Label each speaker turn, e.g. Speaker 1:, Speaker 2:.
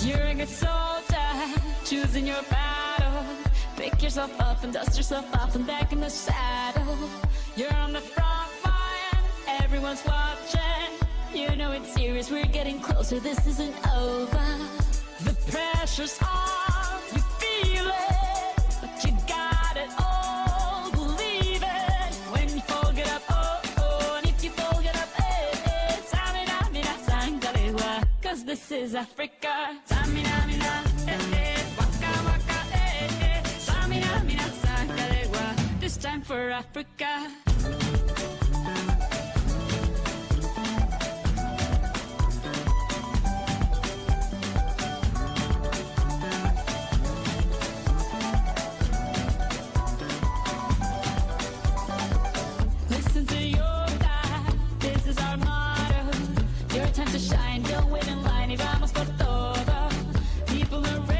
Speaker 1: You're a good soldier, choosing your battle. Pick yourself up and dust yourself off and back in the saddle. You're on the front line, everyone's watching. You know it's serious, we're getting closer, this isn't over. The pressure's on, you feel it, but you got it all, believe it. When you fall, get up, oh, oh, and if you fall, get up, eh, eh. Samina, mina, sangalewa, cause this is Africa. Samina, mina, eh, eh, waka, waka, eh, eh. Samina, mina, sangalewa, this time for Africa.